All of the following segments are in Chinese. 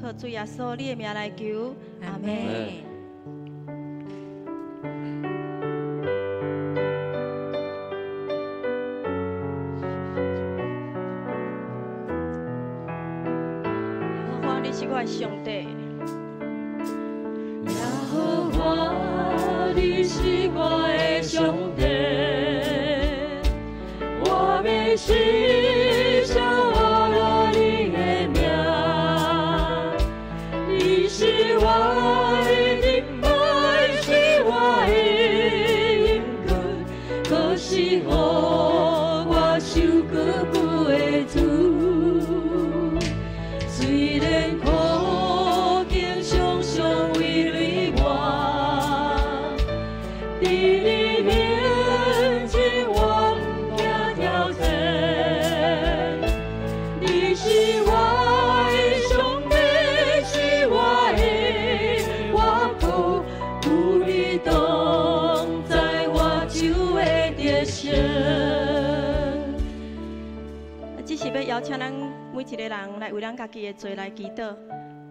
靠主耶稣你的名来求，阿门。你是我的上帝，耶和华，你是我的上帝，我要思想阿罗你的名，你是我的人脉，是我的应许，可是乎我受过不的主。虽然苦境常常为你我，在你面前我不怕挑战。你是我的上帝，是我的依靠，有你同在，我就会得胜。只是要邀请咱每一个人来为咱家己的罪来祈祷。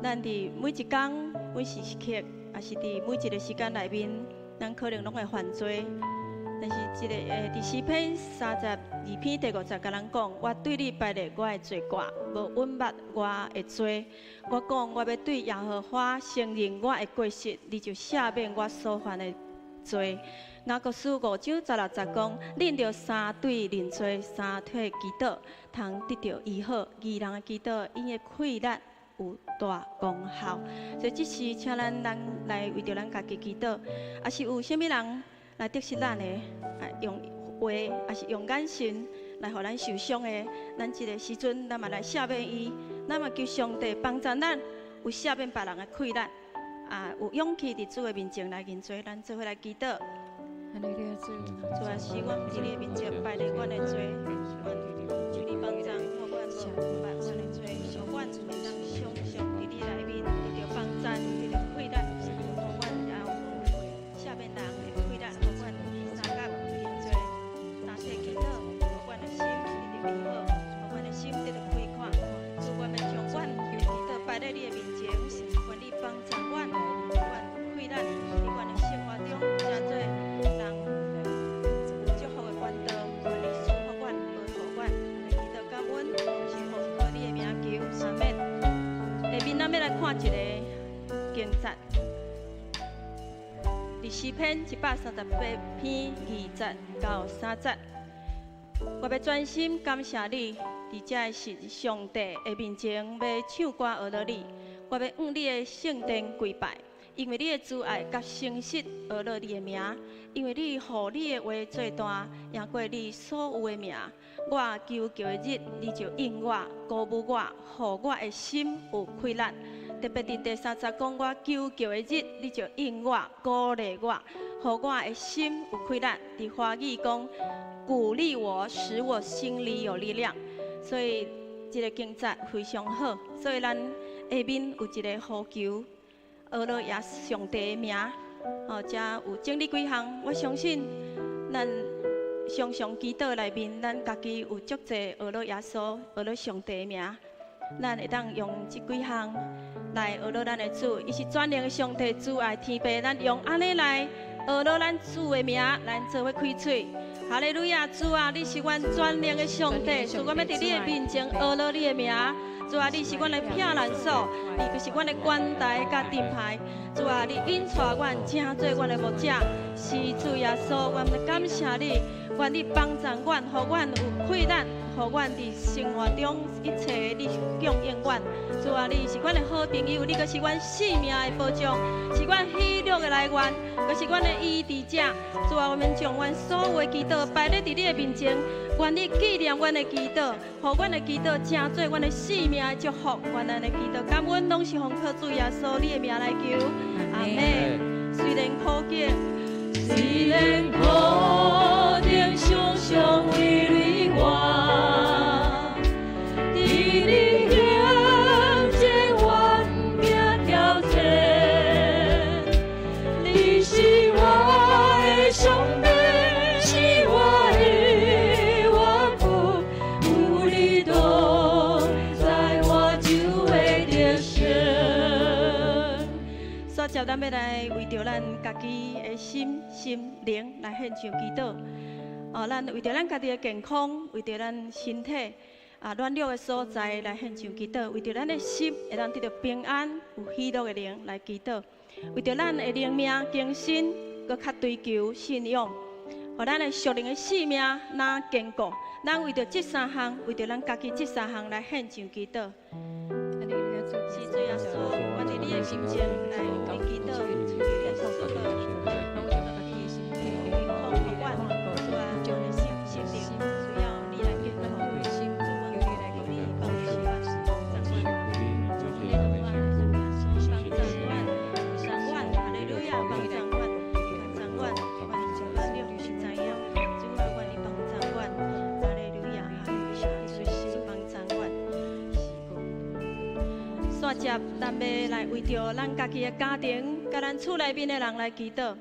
咱伫每一天、每时刻，也是伫每一个时间内面，咱可能拢会犯罪。但是这个伫诗篇32篇第50甲咱讲：我对你摆列我的罪过，无隐瞒我的罪。我讲我要对耶和华承认我的过失，你就赦免我所犯的罪。雅各书5章16节讲：恁着三对认罪，三体祈祷，通得到医好。义人的祈祷，因的溃烂有大功效。所以这时，请咱来为着咱家己祈祷，也是有啥物人来得失咱的，用话，也是用眼神来互咱受伤的，咱这个时阵，咱嘛来赦免伊，咱嘛求上帝帮助咱，有赦免别人的溃烂，有勇气伫主的面前来认罪，咱做伙来祈祷。主啊，是阮伫你的面前摆列阮的罪，求你帮助，互阮无办阮的罪，互阮袂当常常伫你内面得到帮助，得到快乐，互阮也有下面人的快乐，互阮三甲认罪，三体祈祷，互阮的心得到美好，互阮的心得到开阔，主，我们将阮祈祷摆在你的面前，愿你帮助阮，互阮快乐，伫阮的生活中，真做。咱要来看一个经节，伫诗篇138篇20到30节。我要专心感谢你，伫这是上帝的面前要唱歌学乐你。我要向你的圣殿跪拜，因为你的慈爱甲诚实学乐你的名，因为你互你的话做大，赢过你所有的名。我求的日，你就应我，鼓舞我，互我的心有快乐。特别伫第30节讲，我求的日，你就应我，鼓励我，互我的心有快乐。伫华语讲，鼓励我，使我心里有力量。所以这个经节非常好。所以咱下面有一个呼求，学乐耶上帝的名，遮有整理几项。我相信咱。常常祈祷内面，咱家己有足侪学乐耶稣、学乐上帝的名，咱会当用这几项来学乐咱的主。伊是全能的上帝，主爱天父，咱用安尼来学乐咱主的名，咱做伙开嘴。哈利路亚，主啊，你是阮全能的上帝，主，我要伫你的面前学乐你的名。主啊，你是阮的避难所，你就是阮的关台甲盾牌。主啊，你引带阮，正做阮的牧者。是主耶稣，我们感谢你。愿你帮助阮，互阮有快乐，互阮伫生活中一切你供应阮。主啊，你是阮的好朋友，你阁是阮性命的保障，是阮喜乐的来源，阁是阮的医治者。主啊，我们将阮所有的祈祷摆咧伫你的面前，愿你纪念阮的祈祷，互阮的祈祷成做阮的性命的祝福。愿咱的祈祷感恩拢是奉靠主耶稣你的名来求，阿门。虽然苦境，虽然苦境常常为你我，在你面前我命挑战。你是我的上帝，是我的我父，有你同在，我就会得胜。煞接咱要来为着咱家己的心灵来献上祈祷。咱为着咱家己的健康，为着咱身体软弱的所在来献上祈祷，为着咱的心会当得到平安、有喜乐的灵来祈祷，为着咱的灵命更新，搁较追求信仰，互咱的属灵的性命哪坚固。咱为着这三项，为着咱家己这三项来献上祈祷。是主耶稣，我伫你的面前来为祈祷，你的所做的，接咱要来为着咱家己的家庭，甲咱厝内面的人来祈祷。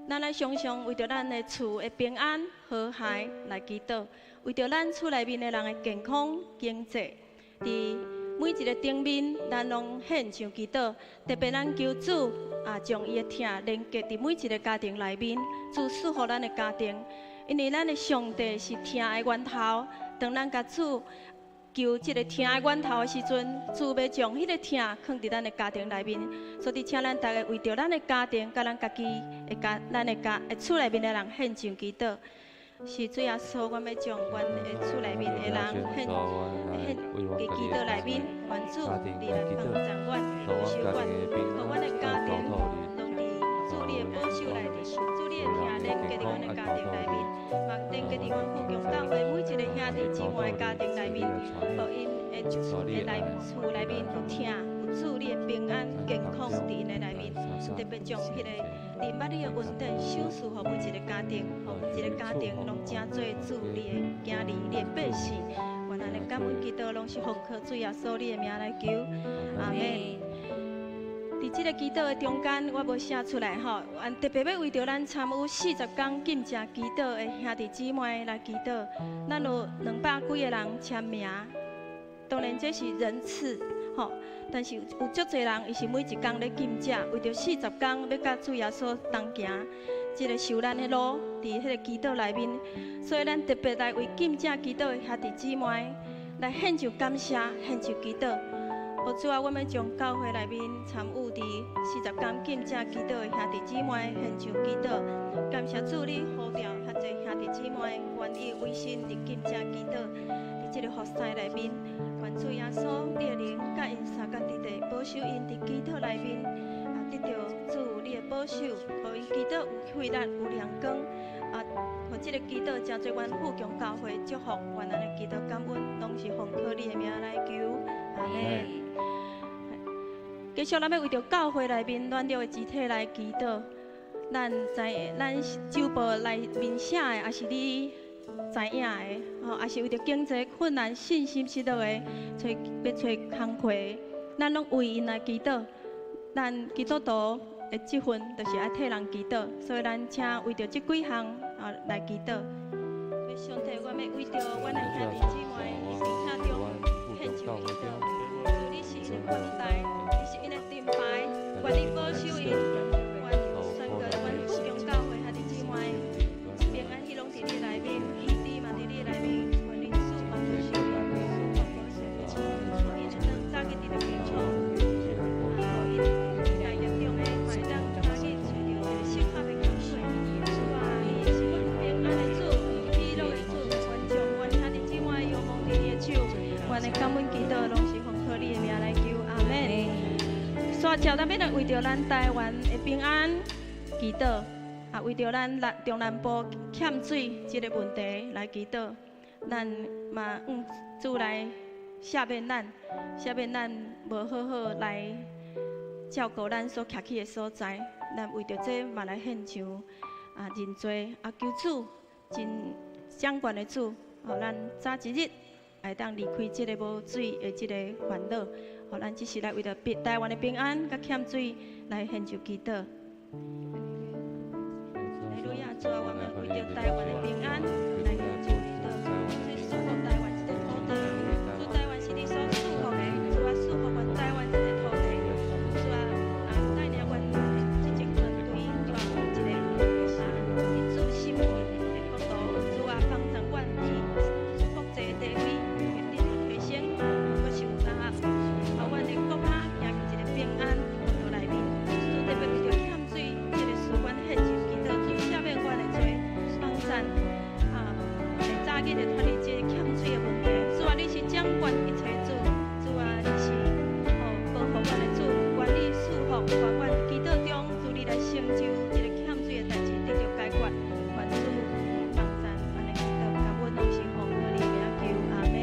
咱来常常为着咱的厝的平安和谐来祈祷，为着咱厝内面的人的健康经济，伫每一个顶面，咱拢献上祈祷。特别咱求主将伊的疼连接伫每一个家庭内面，主赐福咱的家庭，因为咱的上帝是疼的源头。当咱甲主求这个疼的源头的时阵，主要将迄个疼放伫咱的家庭内面，所以请咱大家为着咱的家庭，甲咱家己咱的厝内面的人献上祈祷。是主耶稣，我要将阮的厝内面的人献伫祈祷内面，愿主你来帮助阮、保守阮，互阮的家庭拢伫主你的保守内底，主你的疼连接伫阮的家庭内面，嘛连接伫阮富强教会每一个兄弟姊妹的家庭内面，互因的厝内面有疼，有主你的平安健康伫因的内面，特别将迄个灵捌你的稳定赏赐互每一个家庭，互每一个家庭拢正做主你的囝儿、你的百姓。愿咱的感恩祈祷拢是奉靠主耶稣你的名来求，阿门。伫这个祈祷的中间，我无写出来吼，特别要为着咱参与40天禁食祈祷的兄弟姊妹来祈祷。咱有200几个人签名，当然这是人次吼，但是有足侪人伊是每一天咧禁食，为着40天要甲主耶稣同行，这个受难的路伫迄个祈祷内面，所以咱特别来为禁食祈祷的兄弟姊妹来献上感谢，献上祈祷。主啊，我们将教会内面参与伫40天禁食祈祷的兄弟姊妹献上祈祷，感谢主你呼召遐侪兄弟姊妹愿意委身伫禁食祈祷，伫这个服侍内面，愿主耶稣你的灵甲因三角地地保守因伫祈祷内面，得到主你的保守，互因祈祷有慧力有亮光，互这个祈祷真侪阮富强教会祝福，愿咱的祈祷感恩拢是奉靠你的名来求，阿门。继续，咱要为着教会内面软弱的肢体来祈祷。咱周报内面写的，也是你知影的，也是为着经济困难、信心失落的，要找工课的，咱拢为因来祈祷。咱基督徒的这份，就是爱替人祈祷，所以咱请为着这几项来祈祷。上帝，我要为着阮的兄弟姊妹，伊名下中献上祈祷。主，你是因的宽待。愿你保守因，愿宣告阮富强教会兄弟姊妹平安喜乐伫你内面，医治嘛伫你内面，愿你赐帮助小人，因能早日伫到平处，因在业中的买当早日找到一个适合的工作。主啊，你是阮平安的主，喜乐的主，愿将阮兄弟姊妹仰望伫你的手，阮的感恩祈祷拢是奉靠你的名来求，阿门。所以，咱要来为着咱台湾的平安祈祷，为着咱中南部欠水这个问题来祈祷。咱嘛主来赦免咱无好好来照顾咱所徛起的所在。咱为着这嘛来献上认罪，求主真掌权的主，互咱早一日会当离开这个无水的这个烦恼。互咱只是来为着台湾的平安，甲欠水来献上祈祷。哈利路亚，主啊，我们为着台湾的平安来献上祈祷。祝福台湾这个土地，主台湾是你所祝福的，主啊，祝福阮台湾这个土地，主啊，带领阮。愿阮祈祷中，主你来成就一个欠水的代志得到解决，愿主帮咱安尼祈祷，感恩拢是奉你的名求，阿门。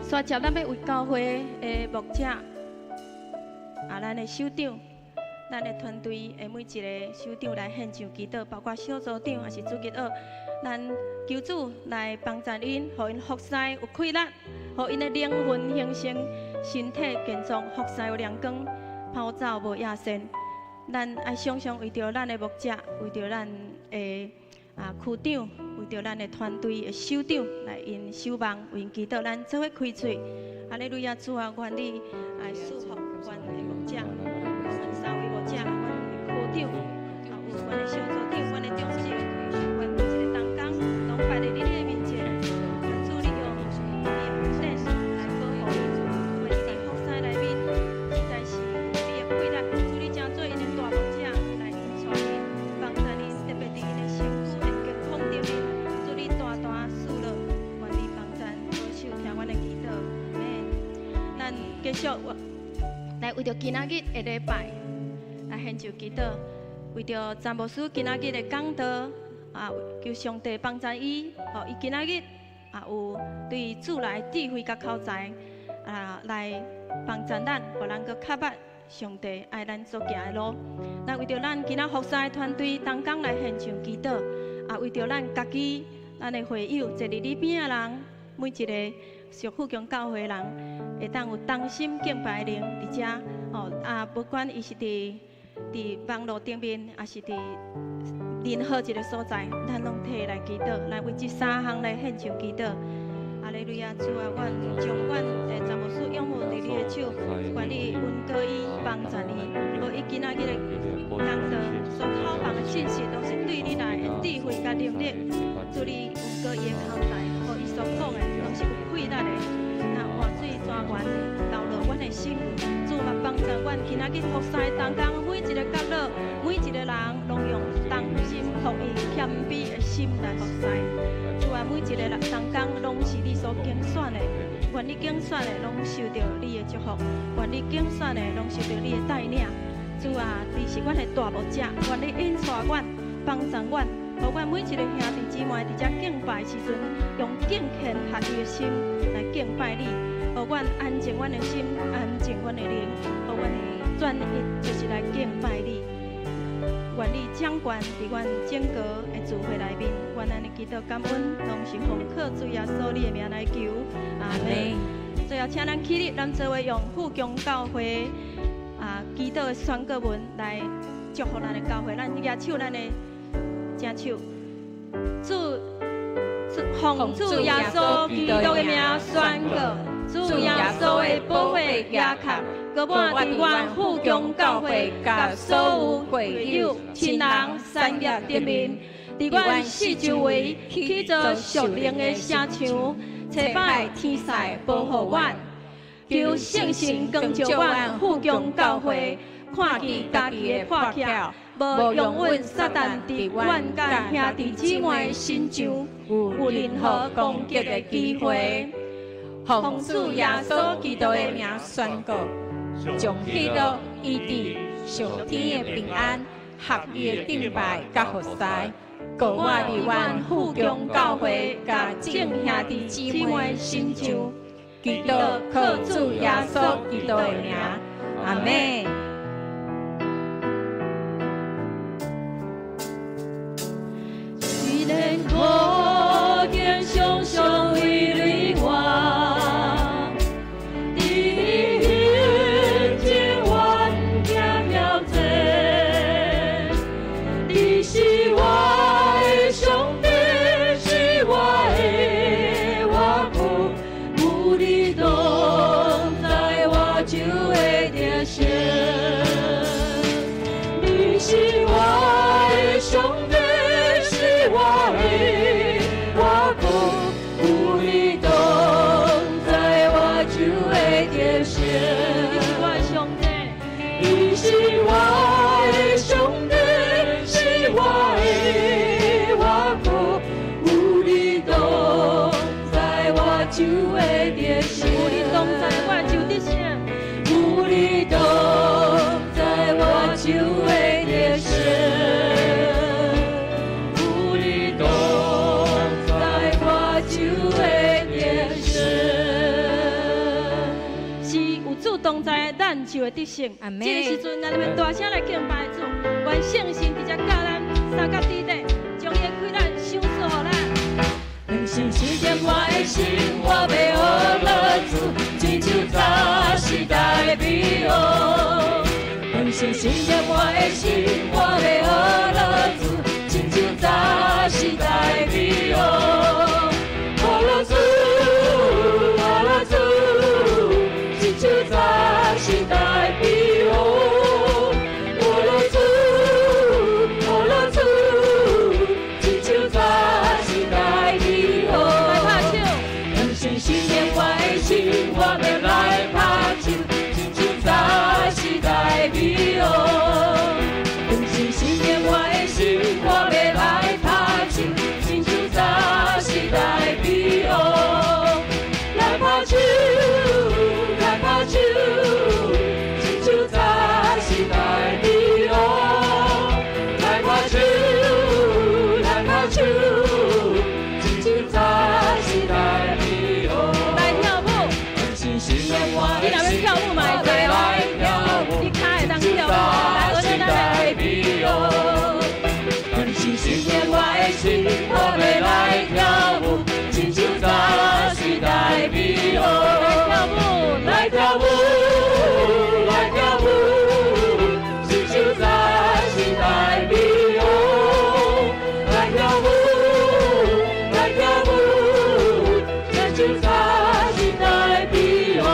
刷接咱要为教会的牧者，咱的首长。咱的团队的每一个首长来献上祈祷，包括小组长也是主吉学，咱求主来帮助因，互因服侍有快乐，互因的灵魂形成，身体健壮，服侍有亮光，跑走无野线。咱爱常常为着咱的牧者，为着咱的区长，为着咱的团队的首长来因守望，为因祈祷，咱做伙开嘴。哈利路亚，主啊，愿你来祝福阮的牧者。三位牧者，阮的区长，有阮的小组长，阮的长子，阮每一个同工，拢摆在你的面前，主你用你的恩来保护伊，为伊的服侍内面，实在是你的贵人，主你正做因的大牧者，来引带因，帮助因，特别伫因的身躯的健康顶面，主你大大赐乐，愿你帮咱保守听阮的祈祷，咱继续来为着今仔日的礼拜。来献上祈祷，为着詹牧师今仔日的讲道，求上帝帮助伊，互伊今仔日有对主来智慧甲口才，来帮助咱，互咱搁较捌上帝爱咱所行的路。咱为着咱今仔服侍的团队，同工来献上祈祷，为着咱家己，咱的会友，坐伫你边的人，每一个属富强教会的人，会当有同心敬拜的灵伫遮，不管伊是伫网络顶面，也是伫任何一个所在，咱拢摕来祈祷，来为这三项来献上祈祷。哈利路亚，主啊，阮将阮的詹牧师仰慕伫你的手，愿你恩膏伊，帮助伊，互伊今仔日的讲道所口放的信息，都是对你来的智慧甲能力。主你恩膏伊的口才，互伊所讲的拢是有快乐的，活水泉源流落阮的心。主嘛帮助阮今仔日服侍同工，每一个角落，每一个人拢用同心合意、谦卑的心来服侍。主啊，每一个同工拢是你所拣选的，愿你拣选的拢受到你的祝福，愿你拣选的拢受到你的带领。主啊，你是阮的大牧者，愿你引带阮，帮助阮，互阮每一个兄弟姊妹伫遮敬拜时阵，用敬虔合一的心来敬拜你。互阮安静阮的心，安静阮的灵，互阮专一就是来敬拜你。愿你掌权伫阮整个的聚会内面，愿安尼祈祷感恩，拢是奉靠主耶稣你的名来求，阿门。最后，请咱起立，咱做伙用富强教会祈祷的宣告文来祝福咱的教会。咱举手，咱的正手，奉主耶稣基督的名宣告。主耶稣的保护也靠，搁我伫阮富强教会甲所有会友、亲人、产业顶面，伫阮四周围起做属灵的城墙，切摆天使保护阮，求圣神光照阮富强教会，看见家己的破巧，无容阮撒旦伫阮甲兄弟姊妹心上有任何攻击的机会。奉主耶稣基督的名宣告，将许多医治、上天的平安、合一的敬拜甲服侍，告我伫阮富强教会甲众兄弟姊妹心上，基督靠主耶稣基督的名，阿门。虽然苦境常常为你我。有你同在我就得胜，有你。主同在，咱就会得胜。这个时阵，咱们大声来敬拜主，愿圣神直接教咱三角地底，将伊的困难赏赐予咱。相信信念我的心，我要学乐主，亲像早时代的美好。相信信念我的心，我要学乐主，亲像早时代的美好。学乐主，学乐主，亲像早时代的美好。学乐主，学乐主，亲像早时代的美好。信念我的心，我要来拍手，亲像早时代的美好。相信信念我的心，我要来拍手，亲像早时代的美好。来拍手，来拍手，亲像早时代的美好。来拍手，来拍手，亲像早时代的美好。你若要跳舞嘛会知哦，你脚会当跳舞，来学咱来比哦。相信信念我的心，我要来跳舞，亲像早时代的美好。来跳舞，来跳舞，亲像早时代的美好。来跳舞，来跳舞，亲像早时代的美好。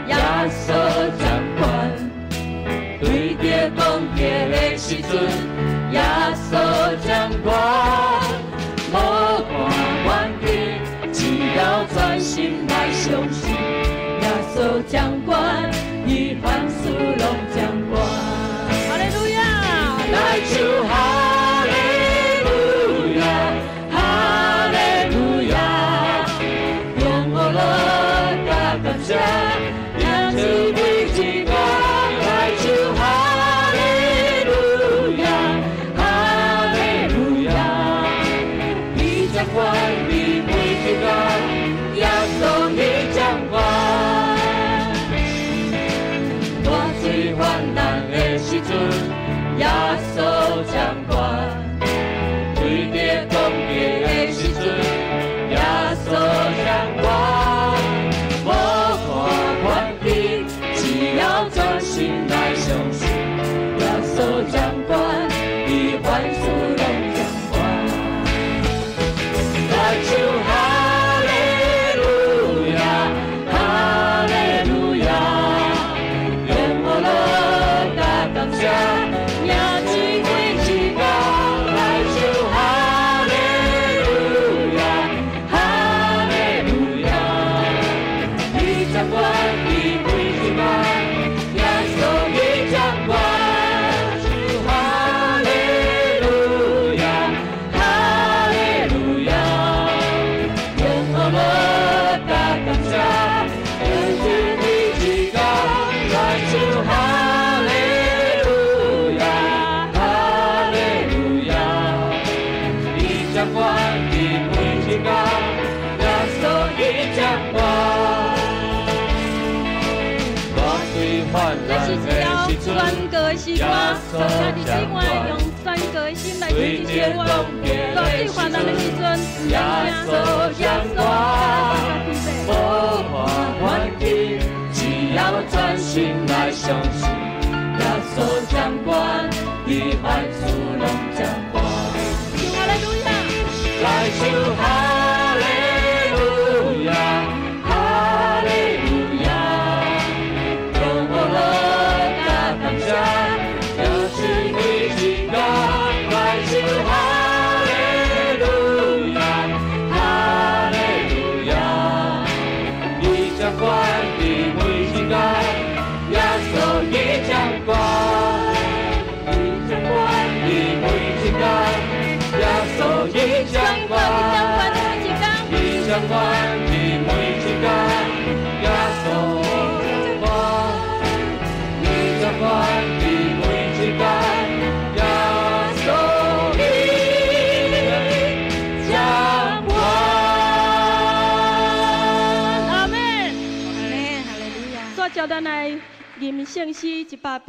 耶稣掌管，对着攻击的时阵，耶稣掌管，无看远景，只要专心来相信，耶稣掌管，伊凡事拢掌管。哈利路亚！来唱哈利路亚，哈利路亚，用我乐大感谢。是只要宣告的时光，家己另外用宣告的心来支持生活。大水泛滥的时阵，耶稣，耶稣，无话环境，只要专心来相信，耶稣掌管，你万事拢掌管。哈利路亚，来唱哈利路亚，哈利路亚，用我乐大当下，就是你情感。来唱哈利路亚，哈利路亚，你掌管你每情感，耶稣你掌管，你掌管你每情感。耶稣你掌管，你掌管你每情感，耶稣掌管，你掌管你每情感，耶稣你掌管。阿门，阿门，哈利路亚。所教咱来吟圣诗180。